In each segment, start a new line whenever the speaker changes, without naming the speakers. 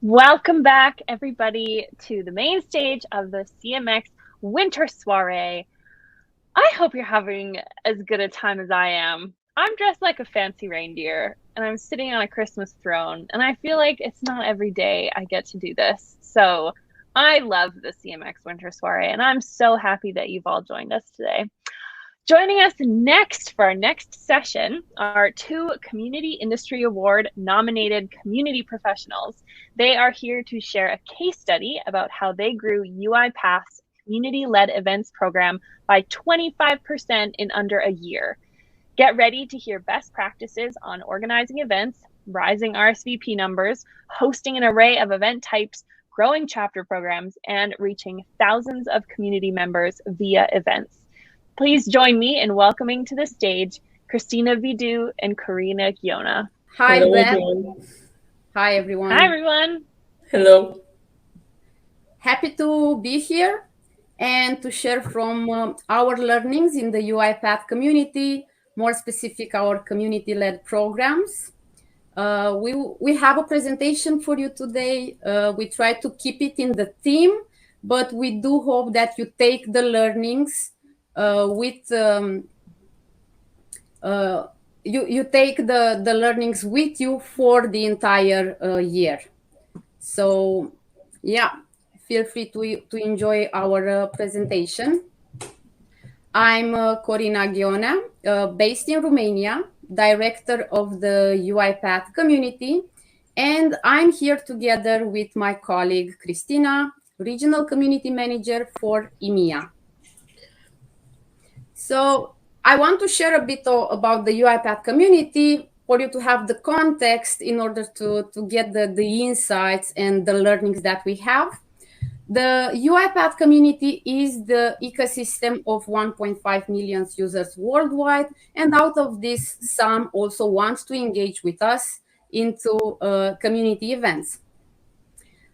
Welcome back, everybody, to the main stage of the CMX Winter Soiree. I hope you're having as good a time as I am. I'm dressed like a fancy reindeer, and I'm sitting on a Christmas throne, and I feel like it's not every day I get to do this. So I love the CMX Winter Soiree, and I'm so happy that you've all joined us today. Joining us next for our next session are two Community Industry Award nominated community professionals. They are here to share a case study about how they grew UiPath's community-led events program by 25% in under a year. Get ready to hear best practices on organizing events, rising RSVP numbers, hosting an array of event types, growing chapter programs, and reaching thousands of community members via events. Please join me in welcoming to the stage Cristina Vidu and Corina Gheonea.
Hi,
Hello,
Beth.
everyone.
Hi, everyone.
Hi, everyone.
Hello.
Happy to be here and to share from our learnings in the UiPath community, more specific, our community-led programs. We have a presentation for you today. We try to keep it in the theme, but we do hope that you take the learnings you take the learnings with you for the entire year. So, yeah, feel free to enjoy our presentation. I'm Corina Gheonea, based in Romania, director of the UiPath community, and I'm here together with my colleague Cristina, regional community manager for EMEA. So I want to share a bit about the UiPath community for you to have the context in order to get the insights and the learnings that we have. The UiPath community is the ecosystem of 1.5 million users worldwide. And out of this, some also want to engage with us into community events.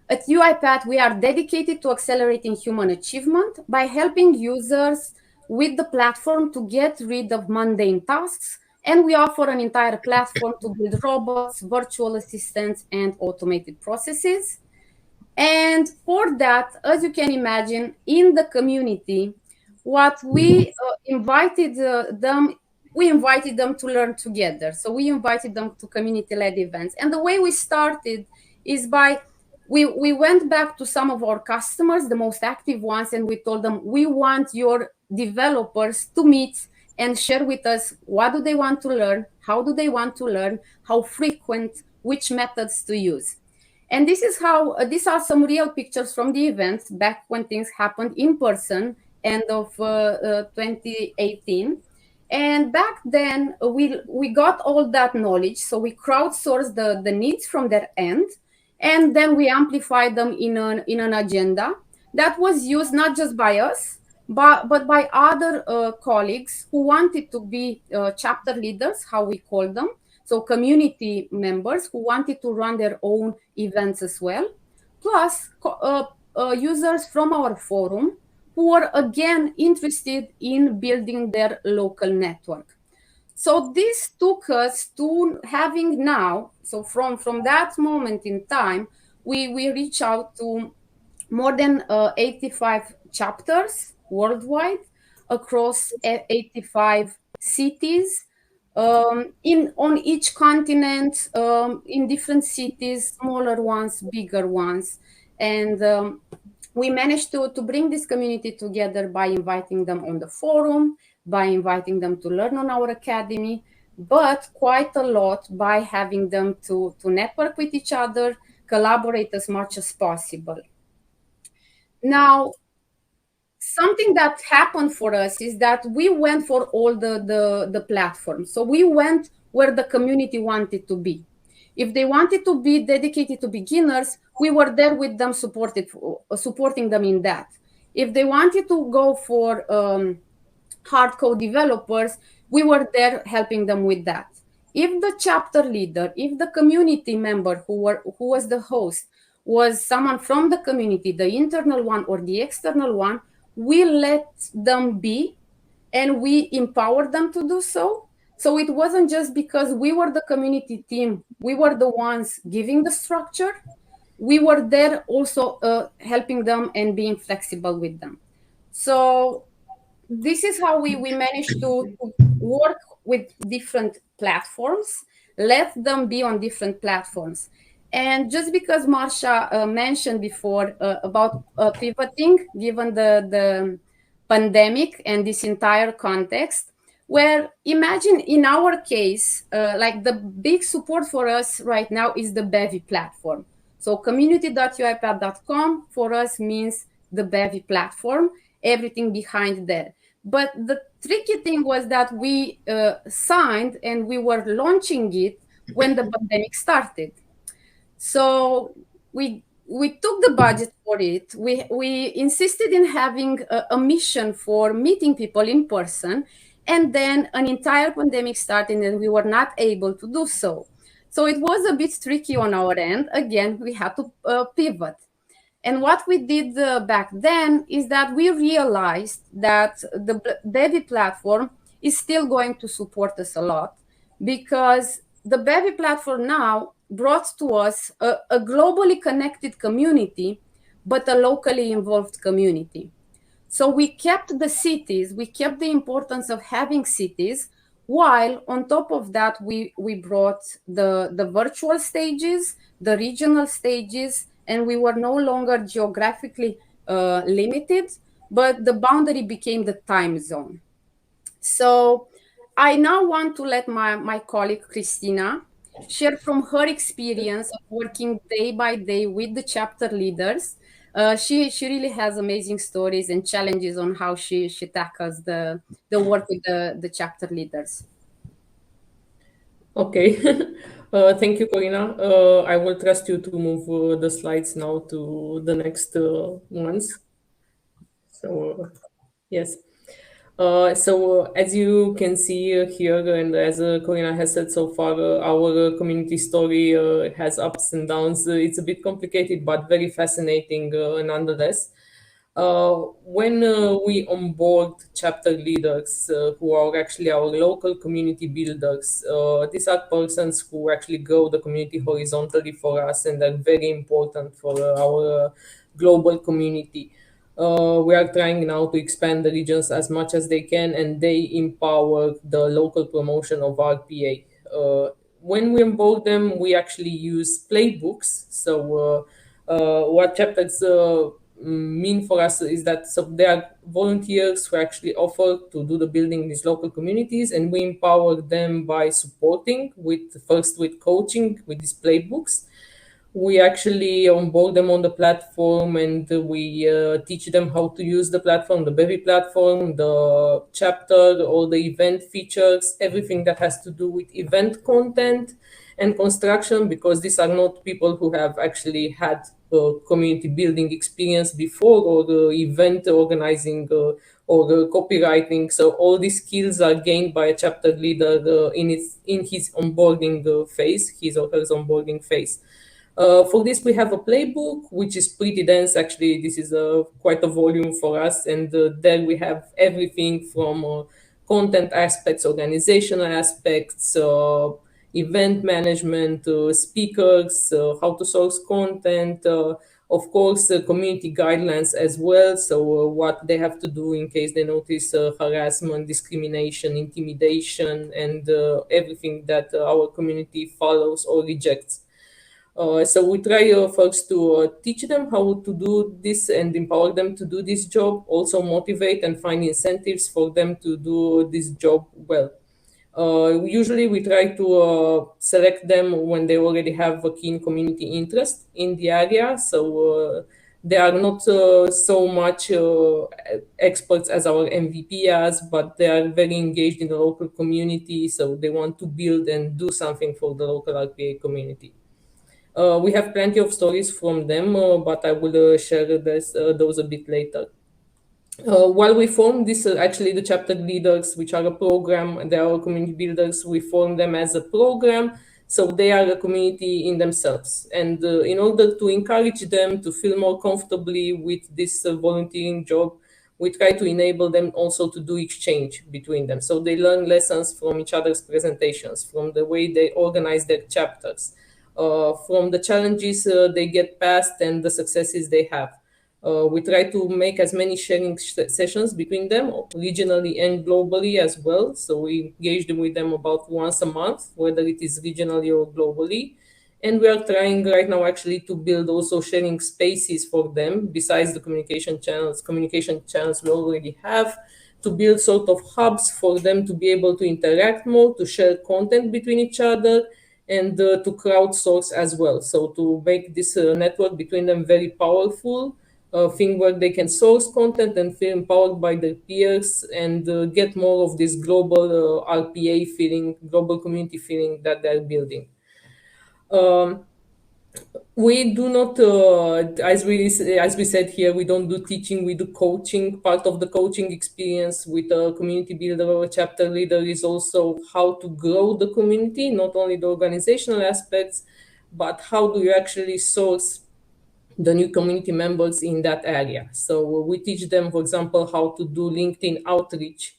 At UiPath, we are dedicated to accelerating human achievement by helping users with the platform to get rid of mundane tasks, and we offer an entire platform to build robots, virtual assistants, and automated processes. And for that, as you can imagine, in the community, what we invited them to learn together. So we invited them to community-led events. And the way we started is by we went back to some of our customers, the most active ones, and we told them, we want your developers to meet and share with us what do they want to learn, how do they want to learn, how frequent, which methods to use. And this is how, these are some real pictures from the events back when things happened in person, end of 2018. And back then, we got all that knowledge. So we crowdsourced the needs from their end. And then we amplified them in an agenda that was used not just by us, but by other colleagues who wanted to be chapter leaders, how we call them. So community members who wanted to run their own events as well, plus users from our forum who were again interested in building their local network. So this took us to having now, so from that moment in time, we reach out to more than 85 chapters worldwide across 85 cities, on each continent, in different cities, smaller ones, bigger ones. And we managed to bring this community together by inviting them on the forum, by inviting them to learn on our academy, but quite a lot by having them to network with each other, collaborate as much as possible. Now, something that happened for us is that we went for all the platforms. So we went where the community wanted to be. If they wanted to be dedicated to beginners, we were there with them, supporting them in that. If they wanted to go for hardcore developers, we were there helping them with that. If the chapter leader, if the community member who was the host was someone from the community, the internal one or the external one, we let them be and we empowered them to do so. So it wasn't just because we were the community team, we were the ones giving the structure. we were there also helping them and being flexible with them. So this is how we managed to work with different platforms, let them be on different platforms. And just because Marsha mentioned before about pivoting, given the pandemic and this entire context, where imagine in our case, like the big support for us right now is the Bevy platform. So community.uipath.com for us means the Bevy platform, everything behind there. But the tricky thing was that we signed and we were launching it when the pandemic started. So we took the budget for it. We insisted in having a mission for meeting people in person, and then an entire pandemic started, and we were not able to do so. So it was a bit tricky on our end. Again, we had to pivot. And what we did back then is that we realized that the Bevy platform is still going to support us a lot, because the Bevy platform now brought to us a globally connected community, but a locally involved community. So we kept the cities, we kept the importance of having cities, while on top of that, we brought the virtual stages, the regional stages, and we were no longer geographically limited, but the boundary became the time zone. So I now want to let my colleague Cristina share from her experience of working day by day with the chapter leaders. She really has amazing stories and challenges on how she tackles the work with the chapter leaders.
Okay. Thank you, Corina. I will trust you to move the slides now to the next ones. So, yes. As you can see here, and as Corina has said so far, our community story has ups and downs. It's a bit complicated, but very fascinating nonetheless. When we onboard chapter leaders who are actually our local community builders, these are persons who actually grow the community horizontally for us and are very important for our global community. We are trying now to expand the regions as much as they can, and they empower the local promotion of RPA. When we onboard them, we actually use playbooks. What chapters mean for us is that there are volunteers who actually offer to do the building in these local communities, and we empower them by supporting with coaching with these playbooks. We actually onboard them on the platform, and we teach them how to use the platform, the Bevy platform, the chapter, all the event features, everything that has to do with event content and construction, because these are not people who have actually had community building experience before, or event organizing, or copywriting. So all these skills are gained by a chapter leader in his onboarding phase, his or her onboarding phase. For this, we have a playbook, which is pretty dense. Actually, this is quite a volume for us. And there we have everything from content aspects, organizational aspects, event management, speakers, how to source content, of course, community guidelines as well. So what they have to do in case they notice harassment, discrimination, intimidation, and everything that our community follows or rejects. So we try first to teach them how to do this and empower them to do this job, also motivate and find incentives for them to do this job well. Usually we try to select them when they already have a keen community interest in the area. So they are not so much experts as our MVPs, but they are very engaged in the local community. So they want to build and do something for the local RPA community. We have plenty of stories from them, but I will share those a bit later. While we form this, actually the chapter leaders, which are a program, they are community builders, we form them as a program, so they are a community in themselves. And in order to encourage them to feel more comfortably with this volunteering job, we try to enable them also to do exchange between them. So they learn lessons from each other's presentations, from the way they organize their chapters. from the challenges they get past and the successes they have. We try to make as many sharing sessions between them, regionally and globally as well. So we engage with them about once a month, whether it is regionally or globally. And we are trying right now actually to build also sharing spaces for them, besides the communication channels we already have, to build sort of hubs for them to be able to interact more, to share content between each other, and to crowdsource as well. So to make this network between them very powerful, thing where they can source content and feel empowered by their peers, and get more of this global RPA feeling, global community feeling that they're building. We do not, as we said here, we don't do teaching, we do coaching. Part of the coaching experience with a community builder or a chapter leader is also how to grow the community, not only the organizational aspects, but how do you actually source the new community members in that area. So we teach them, for example, how to do LinkedIn outreach,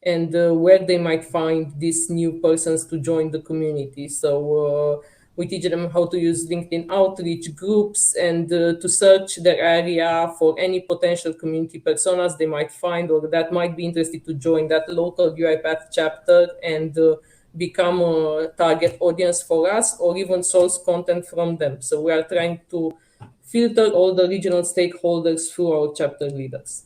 and where they might find these new persons to join the community. So we teach them how to use LinkedIn outreach groups, and to search their area for any potential community personas they might find or that might be interested to join that local UiPath chapter, and become a target audience for us, or even source content from them. So we are trying to filter all the regional stakeholders through our chapter leaders.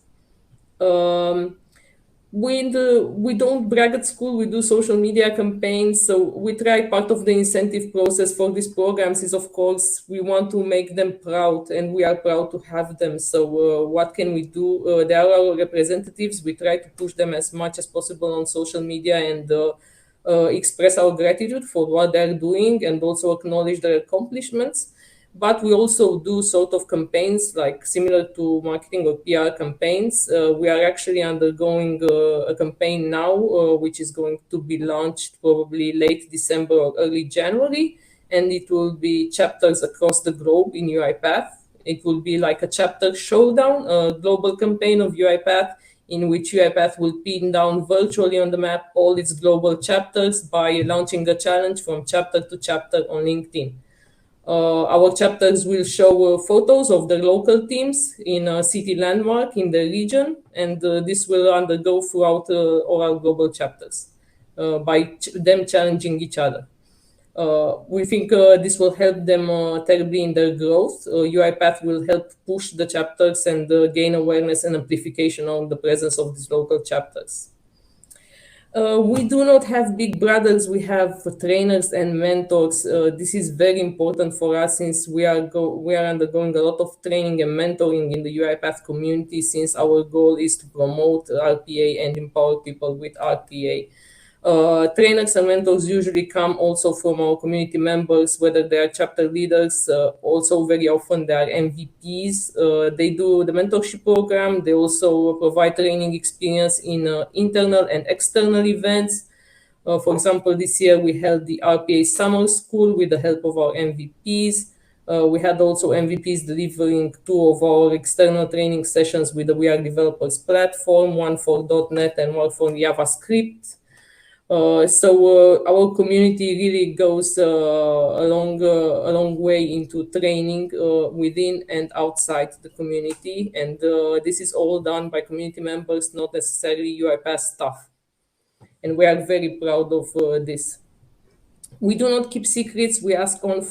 We don't brag at school, we do social media campaigns. So we try, part of the incentive process for these programs is, of course, we want to make them proud, and we are proud to have them. So what can we do? They are our representatives. We try to push them as much as possible on social media, and express our gratitude for what they're doing, and also acknowledge their accomplishments. But we also do sort of campaigns like similar to marketing or PR campaigns. We are actually undergoing a campaign now, which is going to be launched probably late December or early January. And it will be chapters across the globe in UiPath. It will be like a chapter showdown, a global campaign of UiPath, in which UiPath will pin down virtually on the map all its global chapters by launching a challenge from chapter to chapter on LinkedIn. Our chapters will show photos of the local teams in a city landmark in the region, and this will undergo throughout all our global chapters by them challenging each other. We think this will help them terribly in their growth. UiPath will help push the chapters and gain awareness and amplification on the presence of these local chapters. We do not have big brothers, we have trainers and mentors. This is very important for us, since we are undergoing a lot of training and mentoring in the UiPath community, since our goal is to promote RPA and empower people with RPA. Trainers and mentors usually come also from our community members, whether they are chapter leaders, also very often they are MVPs. They do the mentorship program. They also provide training experience in internal and external events. For example, this year we held the RPA Summer School with the help of our MVPs. We had also MVPs delivering 2 of our external training sessions with the We Are Developers platform, one for .NET and one for JavaScript. So our community really goes a long way into training within and outside the community, and this is all done by community members, not necessarily UiPath staff, and we are very proud of this. We do not keep secrets. We ask on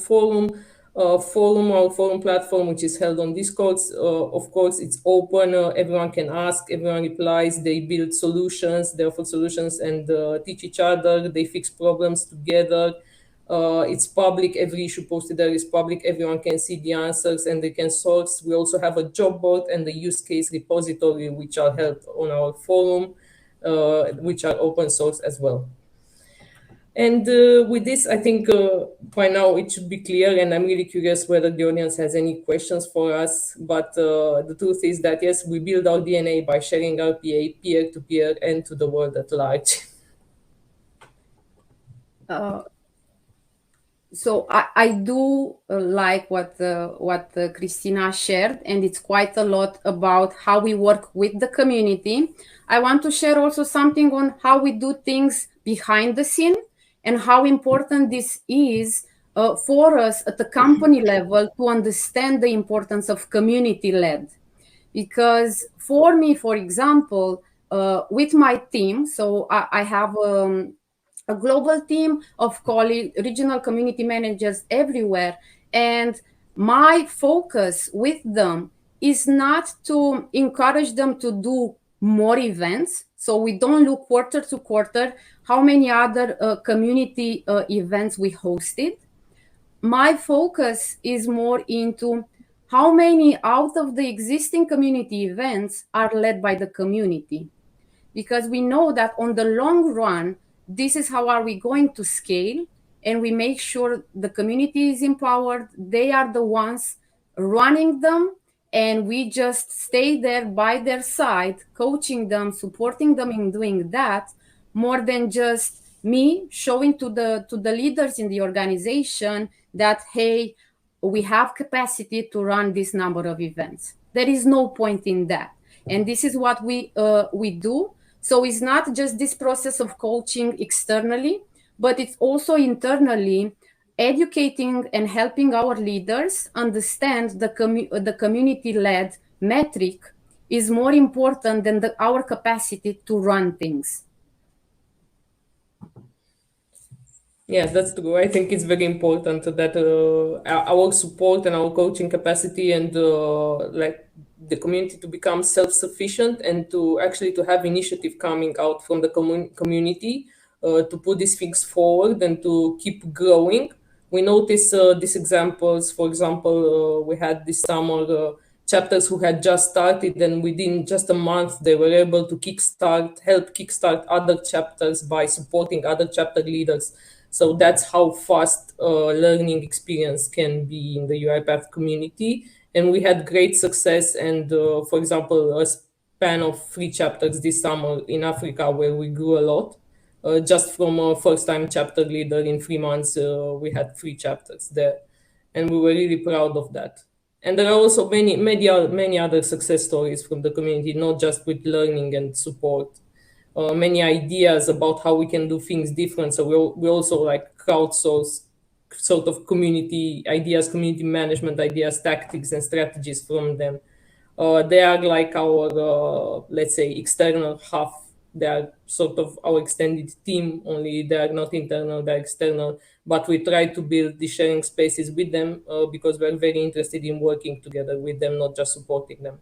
our forum platform, which is held on Discord. Of course, it's open. Everyone can ask. Everyone replies. They build solutions. They offer solutions and teach each other. They fix problems together. It's public. Every issue posted there is public. Everyone can see the answers and they can source. We also have a job board and a use case repository, which are held on our forum, which are open source as well. And with this, I think by now it should be clear, and I'm really curious whether the audience has any questions for us. But the truth is that, yes, we build our DNA by sharing RPA peer-to-peer and to the world at large.
So I do like what Cristina shared, and it's quite a lot about how we work with the community. I want to share also something on how we do things behind the scene and how important this is for us at the company level to understand the importance of community-led. Because for me, for example, with my team, so I have a global team of regional community managers everywhere. And my focus with them is not to encourage them to do more events. So we don't look quarter to quarter how many other community events we hosted. My focus is more into how many out of the existing community events are led by the community, because we know that on the long run, this is how are we going to scale, and we make sure the community is empowered. They are the ones running them, and we just stay there by their side, coaching them, supporting them in doing that, more than just me showing to the leaders in the organization that, hey, we have capacity to run this number of events. There is no point in that. And this is what we do. So it's not just this process of coaching externally, but it's also internally educating and helping our leaders understand the community-led metric is more important than our capacity to run things.
Yes, that's true. I think it's very important that our support and our coaching capacity and like the community to become self-sufficient and to actually to have initiative coming out from the community to put these things forward and to keep growing. We notice these examples. For example, we had this summer chapters who had just started, and within just a month they were able to help kickstart other chapters by supporting other chapter leaders. So that's how fast learning experience can be in the UiPath community. And we had great success. And for example, a span of 3 chapters this summer in Africa where we grew a lot. Just from a first-time chapter leader in 3 months, we had 3 chapters there. And we were really proud of that. And there are also many other success stories from the community, not just with learning and support. Many ideas about how we can do things different. So we also like crowdsource sort of community ideas, community management ideas, tactics and strategies from them. They are like our, let's say, external half. They are sort of our extended team, only they are not internal, they're external. But we try to build the sharing spaces with them because we're very interested in working together with them, not just supporting them.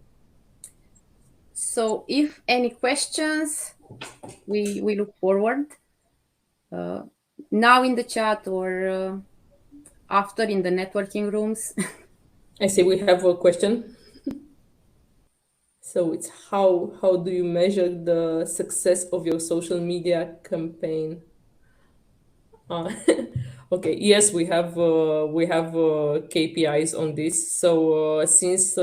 So if any questions, we look forward now in the chat or after in the networking rooms.
I see we have a question. So it's how do you measure the success of your social media campaign? Okay, yes, we have KPIs on this. So since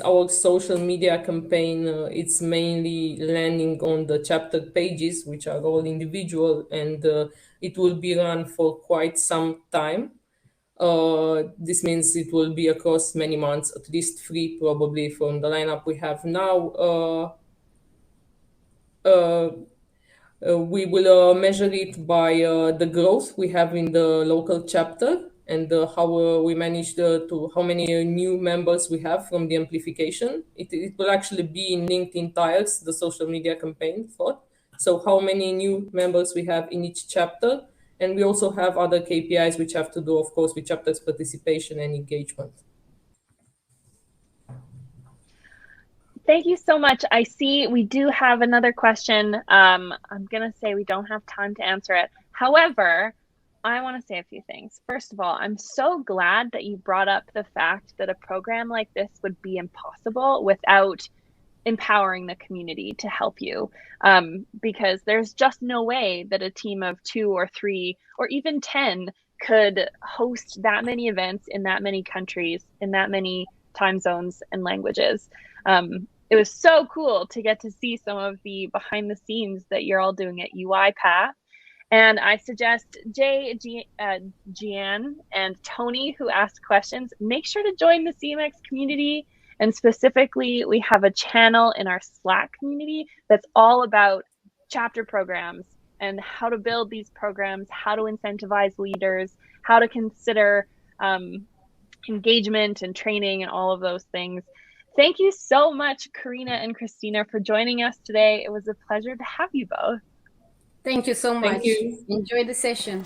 our social media campaign it's mainly landing on the chapter pages, which are all individual, and it will be run for quite some time. This means it will be across many months, at least 3 probably from the lineup we have now. We will measure it by the growth we have in the local chapter and how we manage how many new members we have from the amplification. It will actually be in LinkedIn Tires, the social media campaign thought. So how many new members we have in each chapter. And we also have other KPIs which have to do, of course, with chapters participation and engagement.
Thank you so much. I see we do have another question. I'm going to say we don't have time to answer it. However, I want to say a few things. First of all, I'm so glad that you brought up the fact that a program like this would be impossible without empowering the community to help you, because there's just no way that a team of 2 or 3 or even 10 could host that many events in that many countries, in that many time zones and languages. It was so cool to get to see some of the behind the scenes that you're all doing at UiPath. And I suggest Jay, Gian, and Tony, who asked questions, make sure to join the CMX community. And specifically, we have a channel in our Slack community that's all about chapter programs and how to build these programs, how to incentivize leaders, how to consider engagement and training and all of those things. Thank you so much, Corina and Cristina, for joining us today. It was a pleasure to have you both.
Thank you so much.
Thank you.
Enjoy the session.